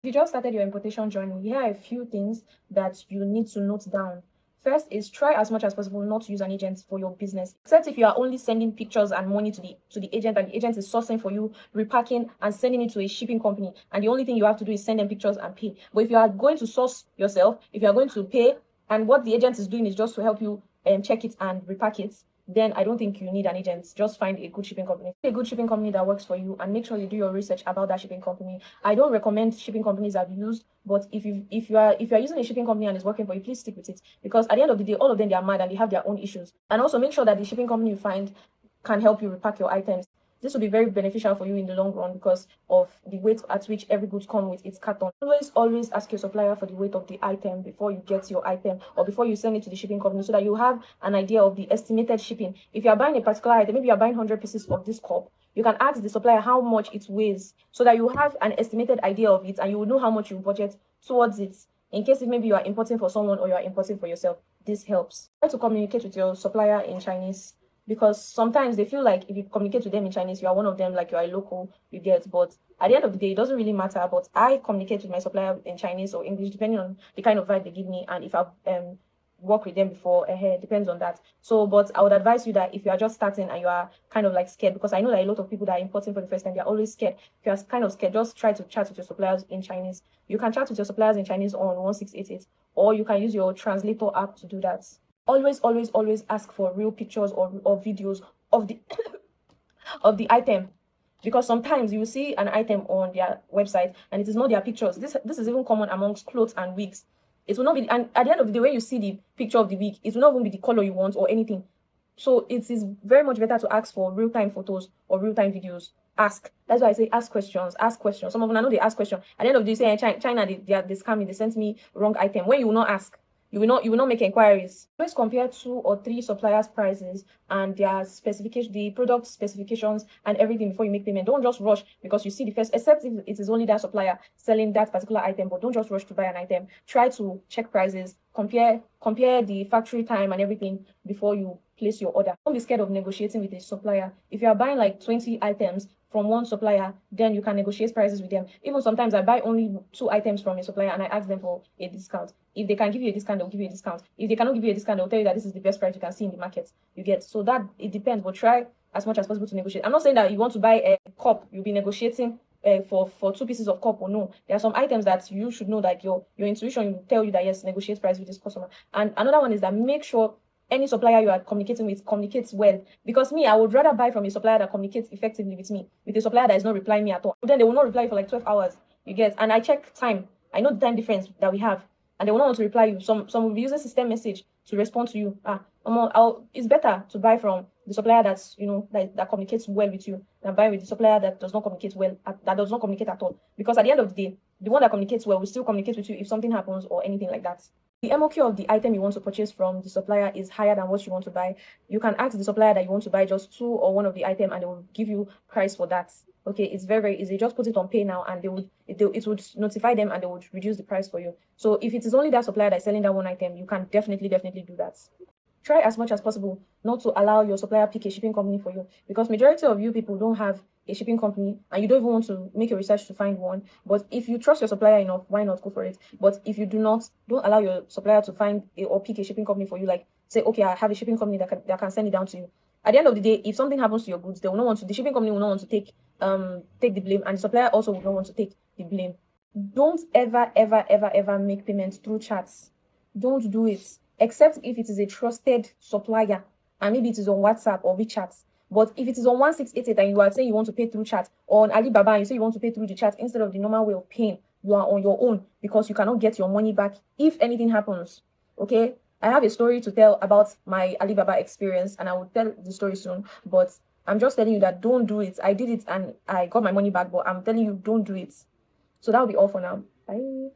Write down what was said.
If you just started your importation journey, here are a few things that you need to note down. First is try as much as possible not to use an agent for your business, except if you are only sending pictures and money to the agent, and the agent is sourcing for you, repacking and sending it to a shipping company, and the only thing you have to do is send them pictures and pay. But if you are going to source yourself, if you are going to pay, and what the agent is doing is just to help you check it and repack it, then I don't think you need an agent. Just find a good shipping company. A good shipping company that works for you, and make sure you do your research about that shipping company. I don't recommend shipping companies I've used, but if you are using a shipping company and it's working for you, please stick with it, because at the end of the day, all of them, they are mad and they have their own issues. And also make sure that the shipping company you find can help you repack your items. This will be very beneficial for you in the long run because of the weight at which every goods come with its carton. Always ask your supplier for the weight of the item before you get your item or before you send it to the shipping company, so that you have an idea of the estimated shipping. If you are buying a particular item, maybe you are buying 100 pieces of this cup, you can ask the supplier how much it weighs, so that you have an estimated idea of it and you will know how much you budget towards it, in case if maybe you are importing for someone or you are importing for yourself. This helps. Try to communicate with your supplier in Chinese, because sometimes they feel like if you communicate with them in Chinese, you are one of them, like you are a local, you get. But at the end of the day, it doesn't really matter. But I communicate with my supplier in Chinese or English, depending on the kind of vibe they give me, and if I've worked with them before, depends on that. So, but I would advise you that if you are just starting and you are kind of like scared, because I know that a lot of people that are importing for the first time, they're always scared. If you are kind of scared, just try to chat with your suppliers in Chinese. You can chat with your suppliers in Chinese on 1688, or you can use your translator app to do that. Always ask for real pictures or videos of the of the item, because sometimes you will see an item on their website and it is not their pictures. This is even common amongst clothes and wigs. It will not be, and at the end of the day, when you see the picture of the wig, it will not even be the color you want or anything. So it is very much better to ask for real-time photos or real-time videos. Ask. That's why I say ask questions. Ask questions. Some of them, I know they ask questions. At the end of the day, say China, they scam me. They sent me wrong item. When you will not ask, you will not make inquiries. Always compare 2 or 3 suppliers' prices and their specification, the product specifications and everything before you make payment. Don't just rush because you see the first, except if it is only that supplier selling that particular item. But don't just rush to buy an item. Try to check prices, compare the factory time and everything before you place your order. Don't be scared of negotiating with a supplier. If you are buying like 20 items from one supplier, then you can negotiate prices with them. Even sometimes I buy only 2 items from a supplier and I ask them for a discount. If they can give you a discount, they'll give you a discount. If they cannot give you a discount, they'll tell you that this is the best price you can see in the market. You get. So that it depends, but try as much as possible to negotiate. I'm not saying that you want to buy a cup, you'll be negotiating for 2 pieces of cup or no. There are some items that you should know that your intuition will tell you that yes, negotiate price with this customer. And another one is that make sure any supplier you are communicating with communicates well. Because me, I would rather buy from a supplier that communicates effectively with me, with a supplier that is not replying me at all. Then they will not reply for like 12 hours. You get. And I check time. I know the time difference that we have. And they will not want to reply you. Some will be using system message to respond to you. It's better to buy from the supplier that's that communicates well with you than buy with the supplier that does not communicate well, that does not communicate at all. Because at the end of the day, the one that communicates well will still communicate with you if something happens or anything like that. The MOQ of the item you want to purchase from the supplier is higher than what you want to buy. You can ask the supplier that you want to buy just 2 or 1 of the item and they will give you price for that. Okay, it's very easy. Just put it on pay now and it would notify them and they would reduce the price for you. So if it is only that supplier that is selling that one item, you can definitely do that. Try as much as possible not to allow your supplier pick a shipping company for you, because majority of you people don't have a shipping company and you don't even want to make a research to find one. But if you trust your supplier enough, why not go for it? But if you don't allow your supplier to find or pick a shipping company for you. Like say, okay, I have a shipping company that can send it down to you. At the end of the day, if something happens to your goods, they will not want to. The shipping company will not want to take the blame, and the supplier also will not want to take the blame. Don't ever make payments through chats. Don't do it, except if it is a trusted supplier and maybe it is on WhatsApp or WeChat. But if it is on 1688 and you are saying you want to pay through chat, or on Alibaba and you say you want to pay through the chat instead of the normal way of paying, you are on your own because you cannot get your money back if anything happens. Okay? I have a story to tell about my Alibaba experience and I will tell the story soon. But I'm just telling you that don't do it. I did it and I got my money back, but I'm telling you don't do it. So that will be all for now. Bye.